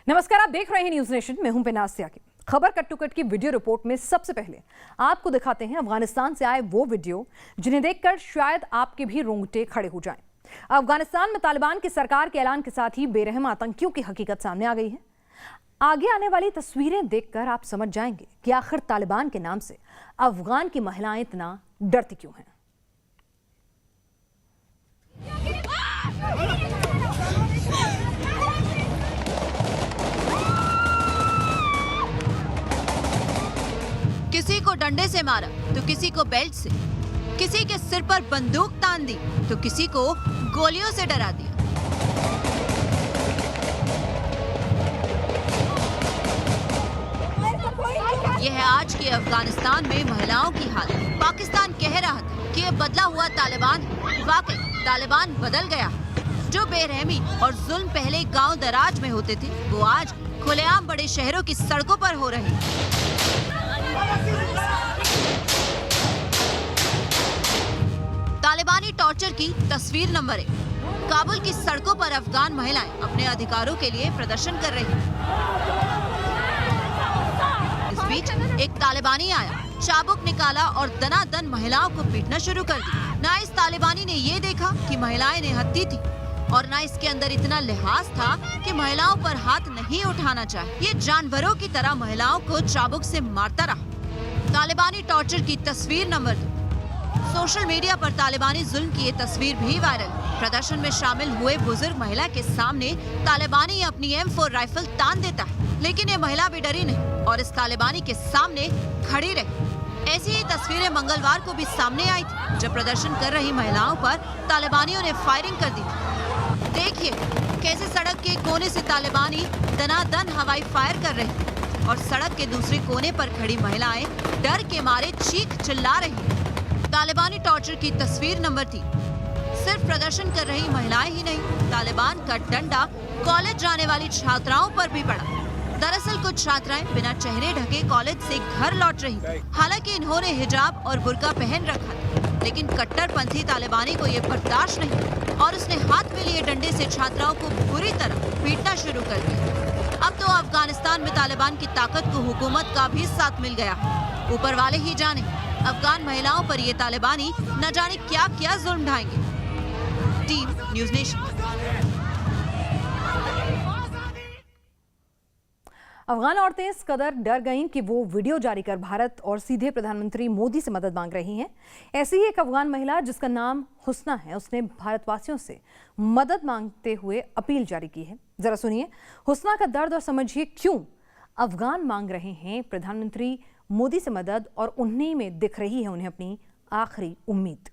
नमस्कार, आप देख रहे हैं न्यूज नेशन। मैं हूं बेनाज त्यागी। खबर कट टू कट की वीडियो रिपोर्ट में सबसे पहले आपको दिखाते हैं अफगानिस्तान से आए वो वीडियो जिन्हें देखकर शायद आपके भी रोंगटे खड़े हो जाएं। अफगानिस्तान में तालिबान की सरकार के ऐलान के साथ ही बेरहम आतंकियों की हकीकत सामने आ गई है। आगे आने वाली तस्वीरें देखकर आप समझ जाएंगे कि आखिर तालिबान के नाम से अफगान की महिलाएं इतना डरती क्यों हैं। किसी को डंडे से मारा तो किसी को बेल्ट से, किसी के सिर पर बंदूक तान दी तो किसी को गोलियों से डरा दिया। यह है आज के अफगानिस्तान में महिलाओं की हालत। पाकिस्तान कह रहा था कि यह बदला हुआ तालिबान, वाकई तालिबान बदल गया। जो बेरहमी और जुल्म पहले गांव दराज में होते थे वो आज खुलेआम बड़े शहरों की सड़कों पर हो रहे हैं। तालिबानी टॉर्चर की तस्वीर नंबर 1। काबुल की सड़कों पर अफगान महिलाएं अपने अधिकारों के लिए प्रदर्शन कर रही हैं। इस बीच एक तालिबानी आया, चाबुक निकाला और दनादन महिलाओं को पीटना शुरू कर दिया। ना इस तालिबानी ने ये देखा कि महिलाएं निहत्थी थी और ना इसके अंदर इतना लिहाज था कि महिलाओं पर हाथ नहीं उठाना चाहिए। ये जानवरों की तरह महिलाओं को चाबुक से मारता रहा। तालिबानी टॉर्चर की तस्वीर नंबर 2। सोशल मीडिया पर तालिबानी जुल्म की ये तस्वीर भी वायरल। प्रदर्शन में शामिल हुए बुजुर्ग महिला के सामने तालिबानी अपनी M4 राइफल तान देता है, लेकिन ये महिला भी डरी नहीं और इस तालिबानी के सामने खड़ी रही। ऐसी ही तस्वीरें मंगलवार को भी सामने आई थी, जब प्रदर्शन कर रही महिलाओं पर तालिबानियों ने फायरिंग कर दी थी। देखिए कैसे सड़क के कोने से तालिबानी दनादन हवाई फायर कर रहे और सड़क के दूसरे कोने पर खड़ी महिलाएं डर के मारे चीख चिल्ला रही। तालिबानी टॉर्चर की तस्वीर नंबर 3। सिर्फ प्रदर्शन कर रही महिलाएं ही नहीं, तालिबान का डंडा कॉलेज जाने वाली छात्राओं पर भी पड़ा। दरअसल कुछ छात्राएं बिना चेहरे ढके कॉलेज से घर लौट रही थी। हालांकि इन्होंने हिजाब और बुर्का पहन रखा था, लेकिन कट्टरपंथी तालिबानी को ये बर्दाश्त नहीं और उसने हाथ में लिए डंडे से छात्राओं को बुरी तरह पीटना शुरू कर दिया। अब तो अफगानिस्तान में तालिबान की ताकत को हुकूमत का भी साथ मिल गया। ऊपर वाले ही जाने अफगान महिलाओं पर ये तालिबानी न जाने क्या क्या जुल्म ढाएंगे। Team News Nation. अफगान औरतें इस कदर डर गईं कि वो वीडियो जारी कर भारत और सीधे प्रधानमंत्री मोदी से मदद मांग रही हैं। ऐसी ही एक अफगान महिला जिसका नाम हुस्ना है, उसने भारतवासियों से मदद मांगते हुए अपील जारी की है। जरा सुनिए हुस्ना का दर्द और समझिए क्यों अफगान मांग रहे हैं प्रधानमंत्री मोदी से मदद और उन्हीं में दिख रही है उन्हें अपनी आखिरी उम्मीद।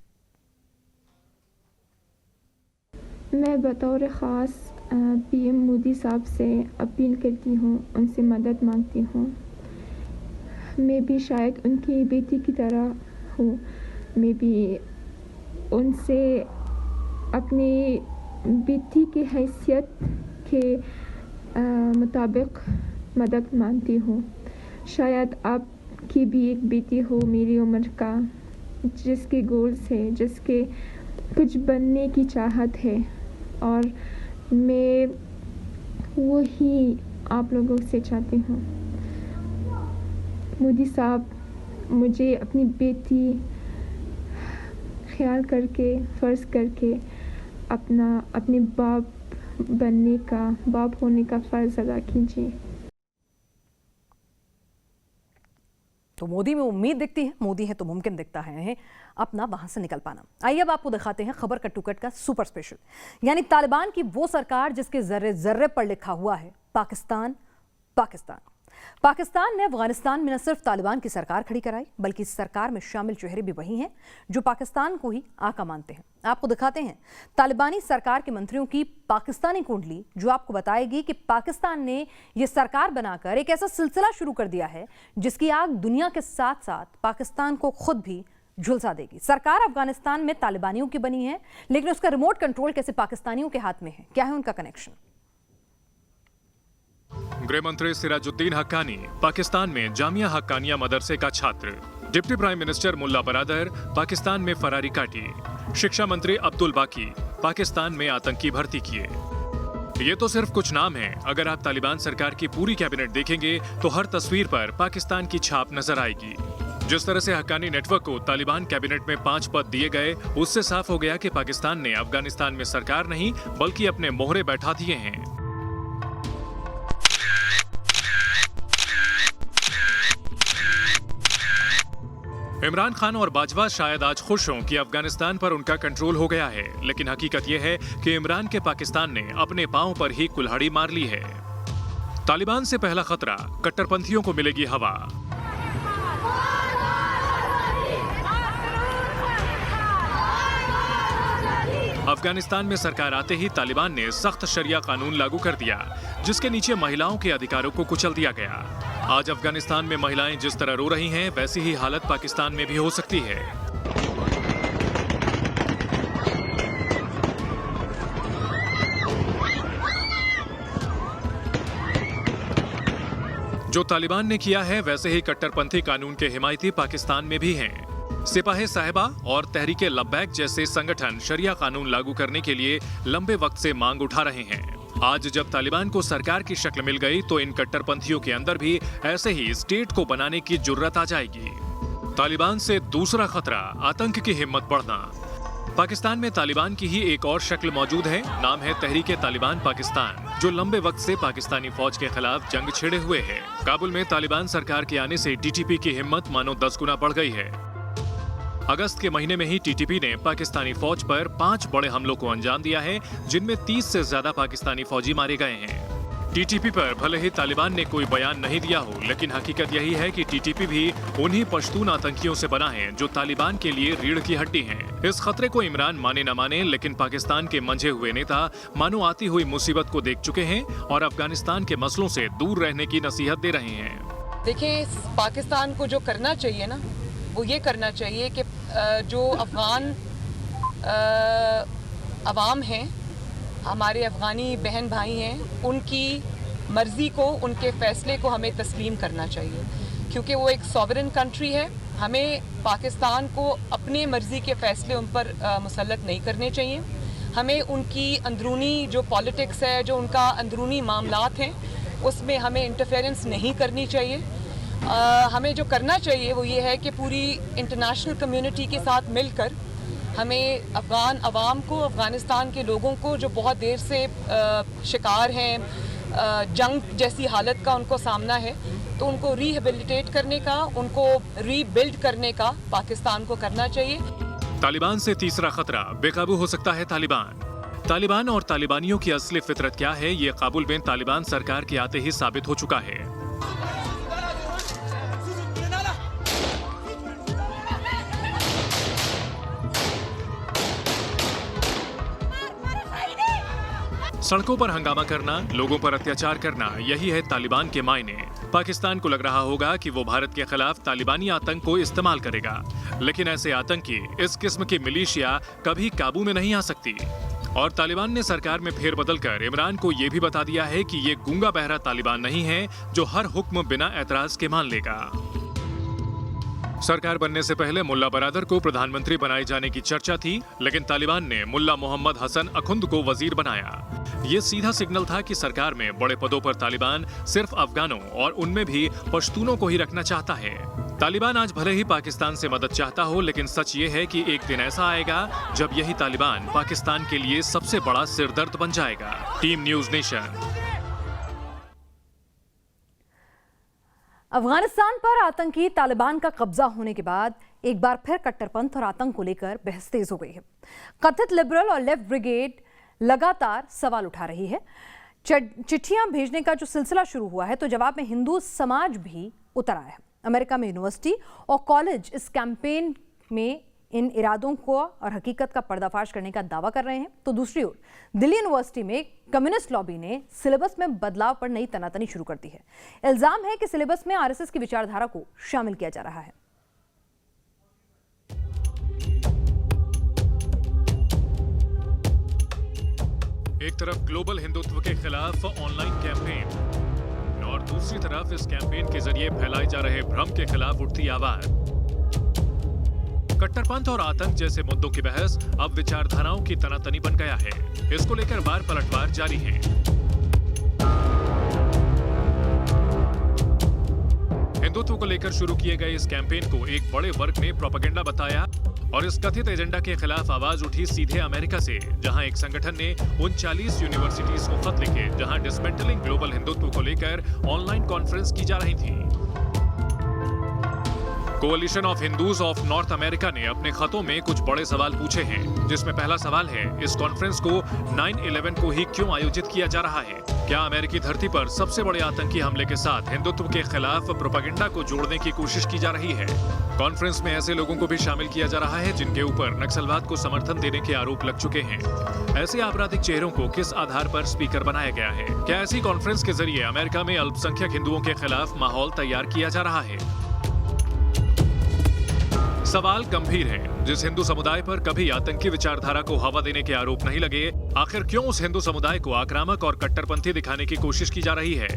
मैं बतौर ख़ास PM मोदी साहब से अपील करती हूँ, उनसे मदद मांगती हूँ। मैं भी शायद उनकी बेटी की तरह हूँ। मैं भी उनसे अपनी बेटी की हैसियत के मुताबिक मदद मांगती हूँ। शायद आपकी भी एक बेटी हो मेरी उम्र का, जिसके गोल्स है, जिसके कुछ बनने की चाहत है, और मैं वही आप लोगों से चाहती हूँ। मोदी साहब मुझे अपनी बेटी ख्याल करके, फ़र्ज़ करके अपने बाप होने का फ़र्ज़ अदा कीजिए। तो मोदी में उम्मीद दिखती है, मोदी है तो मुमकिन दिखता है अपना वहां से निकल पाना। आइए अब आपको दिखाते हैं खबर कट टू कट का सुपर स्पेशल, यानी तालिबान की वो सरकार जिसके जर्रे जर्रे पर लिखा हुआ है पाकिस्तान पाकिस्तान। पाकिस्तान ने अफगानिस्तान में न सिर्फ तालिबान की सरकार खड़ी कराई, बल्कि इस सरकार में शामिल चेहरे भी वही हैं जो पाकिस्तान को ही आका मानते हैं। आपको दिखाते हैं तालिबानी सरकार के मंत्रियों की पाकिस्तानी कुंडली, जो आपको बताएगी कि पाकिस्तान ने यह सरकार बनाकर एक ऐसा सिलसिला शुरू कर दिया है जिसकी आग दुनिया के साथ साथ पाकिस्तान को खुद भी झुलसा देगी। सरकार अफगानिस्तान में तालिबानियों की बनी है, लेकिन उसका रिमोट कंट्रोल कैसे पाकिस्तानियों के हाथ में है? क्या है उनका कनेक्शन? गृह मंत्री सिराजुद्दीन हक्कानी पाकिस्तान में जामिया हक्कानिया मदरसे का छात्र। डिप्टी प्राइम मिनिस्टर मुल्ला बरादर पाकिस्तान में फरारी काटी। शिक्षा मंत्री अब्दुल बाकी पाकिस्तान में आतंकी भर्ती किए। ये तो सिर्फ कुछ नाम हैं। अगर आप तालिबान सरकार की पूरी कैबिनेट देखेंगे तो हर तस्वीर पर पाकिस्तान की छाप नजर आएगी। जिस तरह से हक्कानी नेटवर्क को तालिबान कैबिनेट में 5 पद दिए गए, उससे साफ हो गया कि पाकिस्तान ने अफगानिस्तान में सरकार नहीं बल्कि अपने मोहरे बैठा दिए हैं। इमरान खान और बाजवा शायद आज खुश हों कि अफगानिस्तान पर उनका कंट्रोल हो गया है, लेकिन हकीकत यह है कि इमरान के पाकिस्तान ने अपने पांव पर ही कुल्हाड़ी मार ली है। तालिबान से पहला खतरा, कट्टरपंथियों को मिलेगी हवा। अफगानिस्तान में सरकार आते ही तालिबान ने सख्त शरिया कानून लागू कर दिया, जिसके नीचे महिलाओं के अधिकारों को कुचल दिया गया। आज अफगानिस्तान में महिलाएं जिस तरह रो रही हैं, वैसी ही हालत पाकिस्तान में भी हो सकती है। जो तालिबान ने किया है, वैसे ही कट्टरपंथी कानून के हिमायती पाकिस्तान में भी हैं। सिपाही साहिबा और तहरीके लब्बैक जैसे संगठन शरिया कानून लागू करने के लिए लंबे वक्त से मांग उठा रहे हैं। आज जब तालिबान को सरकार की शक्ल मिल गई तो इन कट्टरपंथियों के अंदर भी ऐसे ही स्टेट को बनाने की जुर्रत आ जाएगी। तालिबान से दूसरा खतरा, आतंक की हिम्मत बढ़ना। पाकिस्तान में तालिबान की ही एक और शक्ल मौजूद है। नाम है तहरीके तालिबान पाकिस्तान, जो लंबे वक्त से पाकिस्तानी फौज के खिलाफ जंग छेड़े हुए है। काबुल में तालिबान सरकार के आने से टीटीपी की हिम्मत मानो 10 गुना बढ़ गई है। अगस्त के महीने में ही टीटीपी ने पाकिस्तानी फौज पर 5 बड़े हमलों को अंजाम दिया है, जिनमें 30 से ज्यादा पाकिस्तानी फौजी मारे गए हैं। टीटीपी पर भले ही तालिबान ने कोई बयान नहीं दिया हो, लेकिन हकीकत यही है कि टीटीपी भी उन्हीं पश्तून आतंकियों से बना है जो तालिबान के लिए रीढ़ की हड्डी हैं। इस खतरे को इमरान माने न माने, लेकिन पाकिस्तान के मंझे हुए नेता मानो आती हुई मुसीबत को देख चुके हैं और अफगानिस्तान के मसलों से दूर रहने की नसीहत दे रहे हैं। देखिए, पाकिस्तान को जो करना चाहिए ना, वो ये करना चाहिए कि जो अफगान अवाम हैं, हमारे अफगानी बहन भाई हैं, उनकी मर्ज़ी को, उनके फ़ैसले को हमें तस्लीम करना चाहिए, क्योंकि वो एक सॉवरेन कंट्री है। हमें पाकिस्तान को अपने मर्ज़ी के फ़ैसले उन पर मुसल्लत नहीं करने चाहिए। हमें उनकी अंदरूनी जो पॉलिटिक्स है, जो उनका अंदरूनी मामलात हैं, उसमें हमें इंटरफेरेंस नहीं करनी चाहिए। हमें जो करना चाहिए वो ये है कि पूरी इंटरनेशनल कम्युनिटी के साथ मिलकर हमें अफ़गान अवाम को, अफ़गानिस्तान के लोगों को जो बहुत देर से शिकार हैं जंग जैसी हालत का उनको सामना है, तो उनको रिहेबिलिटेट करने का, उनको रीबिल्ड करने का पाकिस्तान को करना चाहिए। तालिबान से तीसरा खतरा, बेकाबू हो सकता है तालिबान। तालिबान और तालिबानियों की असली फितरत क्या है, ये काबुल में तालिबान सरकार के आते ही साबित हो चुका है। सड़कों पर हंगामा करना, लोगों पर अत्याचार करना, यही है तालिबान के मायने। पाकिस्तान को लग रहा होगा कि वो भारत के खिलाफ तालिबानी आतंक को इस्तेमाल करेगा, लेकिन ऐसे आतंकी, इस किस्म की मिलिशिया कभी काबू में नहीं आ सकती। और तालिबान ने सरकार में फेरबदल कर इमरान को ये भी बता दिया है कि ये गूंगा बहरा तालिबान नहीं है जो हर हुक्म बिना एतराज के मान लेगा। सरकार बनने से पहले मुल्ला बरादर को प्रधानमंत्री बनाए जाने की चर्चा थी, लेकिन तालिबान ने मुल्ला मोहम्मद हसन अखुंद को वजीर बनाया। ये सीधा सिग्नल था कि सरकार में बड़े पदों पर तालिबान सिर्फ अफगानों और उनमें भी पश्तूनों को ही रखना चाहता है। तालिबान आज भले ही पाकिस्तान से मदद चाहता हो, लेकिन सच ये है कि एक दिन ऐसा आएगा जब यही तालिबान पाकिस्तान के लिए सबसे बड़ा सिरदर्द बन जाएगा। Team News nation. अफगानिस्तान पर आतंकी तालिबान का कब्जा होने के बाद एक बार फिर कट्टरपंथ और आतंक को लेकर बहस तेज हो गई है। कथित लिबरल और लेफ्ट ब्रिगेड लगातार सवाल उठा रही है। चिट्ठियां भेजने का जो सिलसिला शुरू हुआ है, तो जवाब में हिंदू समाज भी उतर आया है। अमेरिका में यूनिवर्सिटी और कॉलेज इस कैंपेन में इन इरादों को और हकीकत का पर्दाफाश करने का दावा कर रहे हैं, तो दूसरी ओर दिल्ली यूनिवर्सिटी में कम्युनिस्ट लॉबी ने सिलेबस में बदलाव पर नई तनातनी शुरू कर दी है। इल्जाम है कि सिलेबस में आरएसएस की विचारधारा को शामिल किया जा रहा है। एक तरफ ग्लोबल हिंदुत्व के खिलाफ ऑनलाइन कैंपेन और दूसरी तरफ इस कैंपेन के जरिए फैलाए जा रहे भ्रम के खिलाफ उठती आवाज। कट्टरपंथ और आतंक जैसे मुद्दों की बहस अब विचारधाराओं की तनातनी बन गया है। इसको लेकर वार पलटवार जारी है। हिंदुत्व को लेकर शुरू किए गए इस कैंपेन को एक बड़े वर्ग ने प्रोपेगेंडा बताया और इस कथित एजेंडा के खिलाफ आवाज उठी सीधे अमेरिका से, जहां एक संगठन ने उन 40 यूनिवर्सिटीज को खत लिखे जहां डिसमेंटलिंग ग्लोबल हिंदुत्व को लेकर ऑनलाइन कॉन्फ्रेंस की जा रही थी। Coalition of Hindus of North America ने अपने खतों में कुछ बड़े सवाल पूछे हैं, जिसमें पहला सवाल है, इस कॉन्फ्रेंस को 9/11 को ही क्यों आयोजित किया जा रहा है? क्या अमेरिकी धरती पर सबसे बड़े आतंकी हमले के साथ हिंदुत्व के खिलाफ प्रोपेगेंडा को जोड़ने की कोशिश की जा रही है? कॉन्फ्रेंस में ऐसे लोगों को भी शामिल किया जा रहा है जिनके ऊपर नक्सलवाद को समर्थन देने के आरोप लग चुके हैं। ऐसे आपराधिक चेहरों को किस आधार पर स्पीकर बनाया गया है? क्या ऐसी कॉन्फ्रेंस के जरिए अमेरिका में अल्पसंख्यक हिंदुओं के खिलाफ माहौल तैयार किया जा रहा है? सवाल गंभीर है। जिस हिंदू समुदाय पर कभी आतंकी विचारधारा को हवा देने के आरोप नहीं लगे, आखिर क्यों उस हिंदू समुदाय को आक्रामक और कट्टरपंथी दिखाने की कोशिश की जा रही है?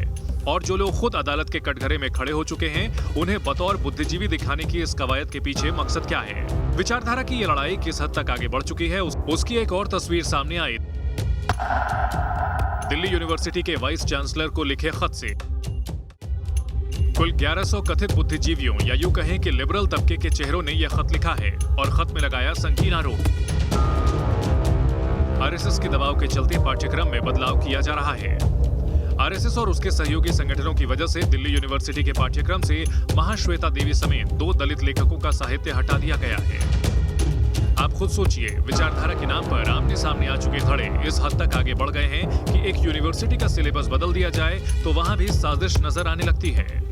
और जो लोग खुद अदालत के कटघरे में खड़े हो चुके हैं, उन्हें बतौर बुद्धिजीवी दिखाने की इस कवायद के पीछे मकसद क्या है? विचारधारा की ये लड़ाई किस हद तक आगे बढ़ चुकी है, उसकी एक और तस्वीर सामने आई दिल्ली यूनिवर्सिटी के वाइस चांसलर को लिखे खत से। कुल 1100 कथित बुद्धिजीवियों या यूं कहें कि लिबरल तबके के चेहरों ने यह खत लिखा है और खत में लगाया संगीन आरोप। आरएसएस के दबाव के चलते पाठ्यक्रम में बदलाव किया जा रहा है। आरएसएस और उसके सहयोगी संगठनों की वजह से दिल्ली यूनिवर्सिटी के पाठ्यक्रम से महाश्वेता देवी समेत 2 दलित लेखकों का साहित्य हटा दिया गया है। आप खुद सोचिए, विचारधारा के नाम पर आमने सामने आ चुके धड़े इस हद तक आगे बढ़ गए हैं कि एक यूनिवर्सिटी का सिलेबस बदल दिया जाए तो वहां भी साजिश नजर आने लगती है।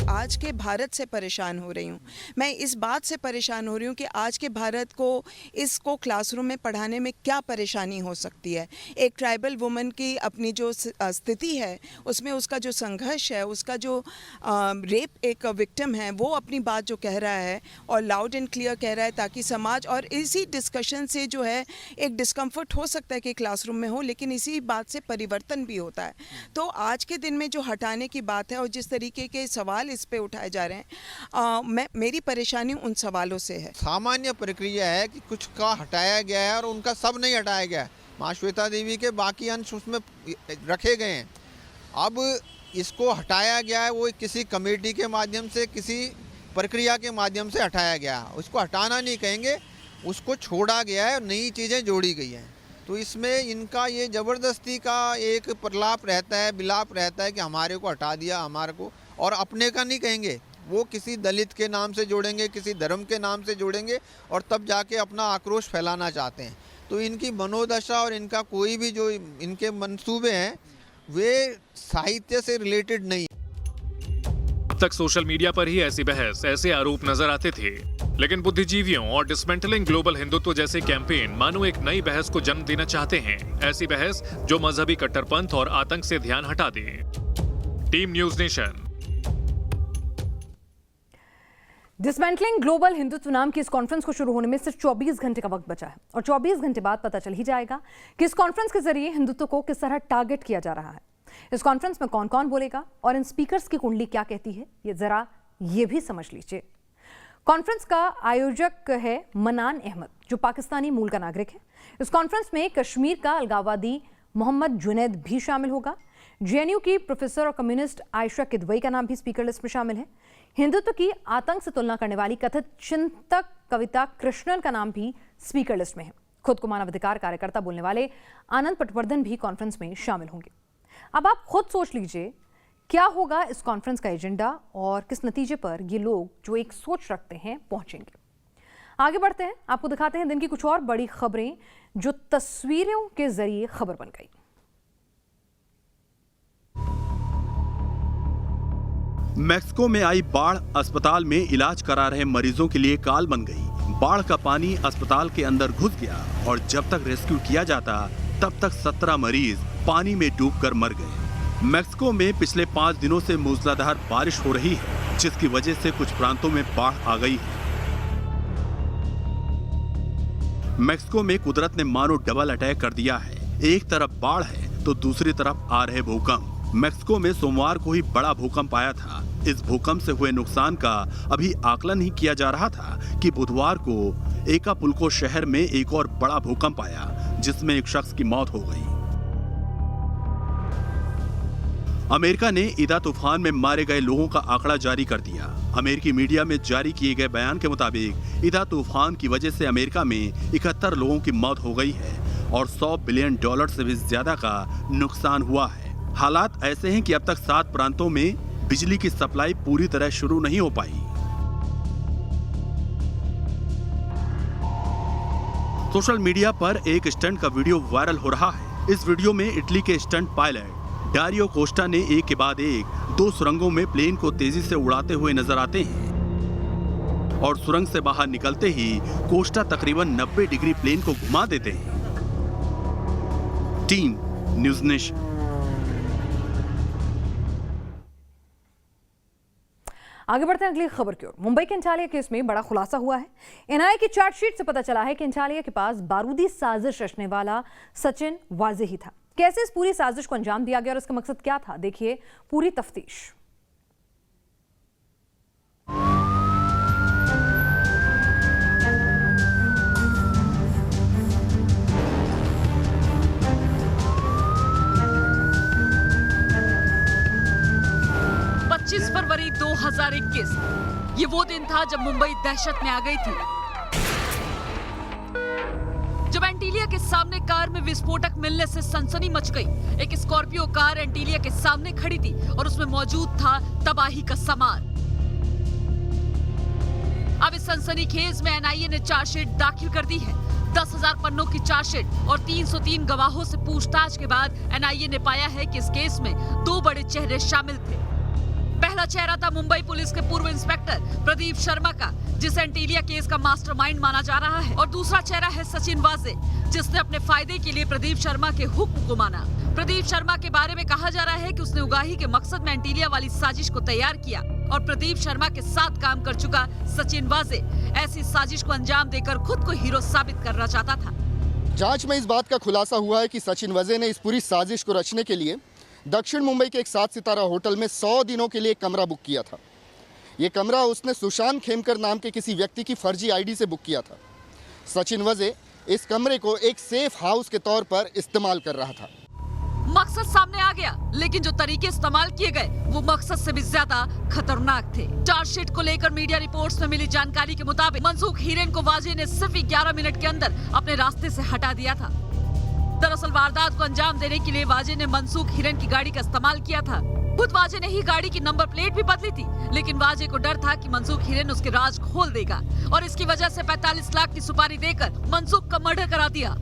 आज के भारत से परेशान हो रही हूँ। मैं इस बात से परेशान हो रही हूँ कि आज के भारत को इसको क्लासरूम में पढ़ाने में क्या परेशानी हो सकती है। एक ट्राइबल वुमन की अपनी जो स्थिति है, उसमें उसका जो संघर्ष है, उसका जो रेप एक विक्टिम है, वो अपनी बात जो कह रहा है और लाउड एंड क्लियर कह रहा है, ताकि समाज और इसी डिस्कशन से जो है एक डिस्कम्फर्ट हो सकता है कि क्लासरूम में हो, लेकिन इसी बात से परिवर्तन भी होता है। तो आज के दिन में जो हटाने की बात है और जिस तरीके के सवाल इस पे उठाए जा रहे हैं, मेरी परेशानी उन सवालों से है। सामान्य प्रक्रिया है कि कुछ का हटाया गया है और उनका सब नहीं हटाया गया है। महाश्वेता देवी के बाकी अंश उसमें रखे गए हैं। अब इसको हटाया गया है, वो किसी कमेटी के माध्यम से, किसी प्रक्रिया के माध्यम से हटाया गया है। उसको हटाना नहीं कहेंगे, उसको छोड़ा गया है और नई चीज़ें जोड़ी गई हैं। तो इसमें इनका ये ज़बरदस्ती का एक प्रलाप रहता है, विलाप रहता है कि हमारे को हटा दिया, हमारे को, और अपने का नहीं कहेंगे, वो किसी दलित के नाम से जोड़ेंगे, किसी धर्म के नाम से जोड़ेंगे और तब जाके अपना आक्रोश फैलाना चाहते हैं। तो इनकी मनोदशा और इनका कोई भी जो इनके मंसूबे हैं, वे साहित्य से रिलेटेड नहीं। अब तक सोशल मीडिया पर ही ऐसी बहस, ऐसे आरोप नजर आते थे, लेकिन बुद्धिजीवियों और डिसमेंटलिंग ग्लोबल हिंदुत्व जैसे कैंपेन मानो एक नई बहस को जन्म देना चाहते हैं। ऐसी बहस जो मजहबी कट्टरपंथ और आतंक से ध्यान हटा दे। Team News Nation. Dismantling global Hindutva नाम की इस कॉन्फ्रेंस को शुरू होने में सिर्फ 24 घंटे का वक्त बचा है और 24 घंटे बाद पता चल ही जाएगा कि इस कॉन्फ्रेंस के जरिए हिंदुत्व को किस तरह टारगेट किया जा रहा है। इस कॉन्फ्रेंस में कौन कौन बोलेगा और इन स्पीकर्स की कुंडली क्या कहती है, ये जरा ये भी समझ लीजिए। कॉन्फ्रेंस का आयोजक है मनान अहमद, जो पाकिस्तानी मूल का नागरिक है। इस कॉन्फ्रेंस में कश्मीर का अलगाववादी मोहम्मद जुनैद भी शामिल होगा। जेएनयू की प्रोफेसर और कम्युनिस्ट आयशा किदवई का नाम भी स्पीकर लिस्ट में शामिल है। हिंदुत्व की आतंक से तुलना करने वाली कथित चिंतक कविता कृष्णन का नाम भी स्पीकर लिस्ट में है। खुद को मानवाधिकार कार्यकर्ता बोलने वाले आनंद पटवर्धन भी कॉन्फ्रेंस में शामिल होंगे। अब आप खुद सोच लीजिए क्या होगा इस कॉन्फ्रेंस का एजेंडा और किस नतीजे पर ये लोग जो एक सोच रखते हैं पहुंचेंगे। आगे बढ़ते हैं, आपको दिखाते हैं दिन की कुछ और बड़ी खबरें जो तस्वीरों के जरिए खबर बन गई। मैक्सिको में आई बाढ़ अस्पताल में इलाज करा रहे मरीजों के लिए काल बन गई। बाढ़ का पानी अस्पताल के अंदर घुस गया और जब तक रेस्क्यू किया जाता तब तक 17 मरीज पानी में डूबकर मर गए। मैक्सिको में पिछले 5 दिनों से मूसलाधार बारिश हो रही है, जिसकी वजह से कुछ प्रांतों में बाढ़ आ गई है। मैक्सिको में कुदरत ने मानो डबल अटैक कर दिया है। एक तरफ बाढ़ है तो दूसरी तरफ आ रहे भूकंप। मैक्सिको में सोमवार को ही बड़ा भूकंप आया था इस भूकंप से हुए नुकसान का अभी आकलन ही किया जा रहा था कि बुधवार को एकापुल्को शहर में एक और बड़ा भूकंप आया, जिसमें एक शख्स की मौत हो गई। अमेरिका ने ईदा तूफान में मारे गए लोगों का आंकड़ा जारी कर दिया। अमेरिकी मीडिया में जारी किए गए बयान के मुताबिक ईदा तूफान की वजह से अमेरिका में 71 लोगों की मौत हो गई है और $100 बिलियन से भी ज्यादा का नुकसान हुआ है। हालात ऐसे हैं कि अब तक 7 प्रांतों में बिजली की सप्लाई पूरी तरह शुरू नहीं हो पाई। सोशल मीडिया पर एक स्टंट का वीडियो वायरल हो रहा है। इस वीडियो में इटली के स्टंट पायलट डारियो कोस्टा ने एक के बाद एक 2 सुरंगों में प्लेन को तेजी से उड़ाते हुए नजर आते हैं और सुरंग से बाहर निकलते ही कोस्टा तकरीबन 90 डिग्री प्लेन को घुमा देते हैं। Team News nation. आगे बढ़ते हैं अगली खबर की ओर। मुंबई के इंचालिया केस में बड़ा खुलासा हुआ है। एनआईए की चार्जशीट से पता चला है कि इंचालिया के पास बारूदी साजिश रचने वाला सचिन वाजे ही था। कैसे इस पूरी साजिश को अंजाम दिया गया और इसका मकसद क्या था, देखिए पूरी तफ्तीश। फरवरी 2021 ये वो दिन था जब मुंबई दहशत में आ गई थी, जब एंटीलिया के सामने कार में विस्फोटक मिलने से सनसनी मच गई। एक स्कॉर्पियो कार एंटीलिया के सामने खड़ी थी और उसमें मौजूद था तबाही का सामान। अब इस सनसनीखेज में एनआईए ने चार्जशीट दाखिल कर दी है। 10,000 पन्नों की चार्जशीट और 303 गवाहों से पूछताछ के बाद एनआईए ने पाया है कि इस केस में 2 बड़े चेहरे शामिल थे। पहला चेहरा था मुंबई पुलिस के पूर्व इंस्पेक्टर प्रदीप शर्मा का, जिसे एंटीलिया केस का मास्टरमाइंड माना जा रहा है, और दूसरा चेहरा है सचिन वाजे, जिसने अपने फायदे के लिए प्रदीप शर्मा के हुक्म को माना। प्रदीप शर्मा के बारे में कहा जा रहा है कि उसने उगाही के मकसद में एंटीलिया वाली साजिश को तैयार किया और प्रदीप शर्मा के साथ काम कर चुका सचिन वाजे ऐसी साजिश को अंजाम देकर खुद को हीरो साबित करना चाहता था। जांच में इस बात का खुलासा हुआ है कि सचिन वाजे ने इस पूरी साजिश को रचने के लिए दक्षिण मुंबई के एक 7 सितारा होटल में 100 दिनों के लिए एक कमरा बुक किया था। ये कमरा उसने सुशांत खेमकर नाम के किसी व्यक्ति की फर्जी आईडी से बुक किया था। सचिन वाजे इस कमरे को एक सेफ हाउस के तौर पर इस्तेमाल कर रहा था। मकसद सामने आ गया, लेकिन जो तरीके इस्तेमाल किए गए वो मकसद से भी ज्यादा खतरनाक थे। चार्जशीट को लेकर मीडिया रिपोर्ट्स में मिली जानकारी के मुताबिक मनसूख हीरेन को वाजे ने सिर्फ 11 मिनट के अंदर अपने रास्ते से हटा दिया था। दरअसल वारदात को अंजाम देने के लिए वाजे ने मनसूख हिरन की गाड़ी का इस्तेमाल किया था। खुद वाजे ने ही गाड़ी की नंबर प्लेट भी बदली थी, लेकिन वाजे को डर था कि मनसूख हिरन उसके राज खोल देगा और इसकी वजह से 45 लाख की सुपारी देकर मनसूख का मर्डर करा दिया।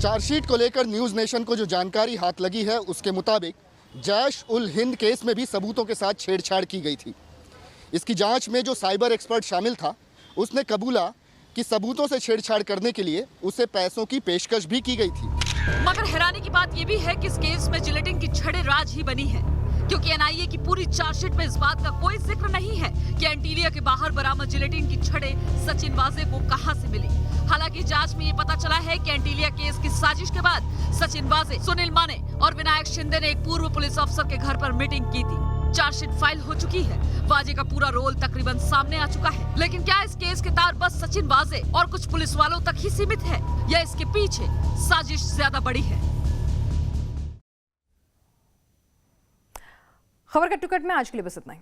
चार्जशीट को लेकर न्यूज़ नेशन को जो जानकारी हाथ लगी है उसके मुताबिक जैश उल हिंद केस में भी सबूतों के साथ छेड़छाड़ की गई थी। इसकी जाँच में जो साइबर एक्सपर्ट शामिल था उसने कबूला कि सबूतों से छेड़छाड़ करने के लिए उसे पैसों की पेशकश भी की गई थी। मगर हैरानी की बात यह भी है कि इस केस में जिलेटिन की छड़ें राज ही बनी है, क्योंकि एनआईए की पूरी चार्जशीट में इस बात का कोई जिक्र नहीं है कि एंटीलिया के बाहर बरामद जिलेटिन की छड़ें सचिन वाजे को कहां से मिली। हालांकि जांच में ये पता चला है कि एंटीलिया केस की साजिश के बाद सचिन वाजे, सुनील माने और विनायक शिंदे ने एक पूर्व पुलिस अफसर के घर पर मीटिंग की थी। चार्जशीट फाइल हो चुकी है, वाजे का पूरा रोल तकरीबन सामने आ चुका है, लेकिन क्या इस केस के तार बस सचिन वाजे और कुछ पुलिस वालों तक ही सीमित है या इसके पीछे साजिश ज्यादा बड़ी है? खबर का टुकट में आज के लिए बस इतना ही।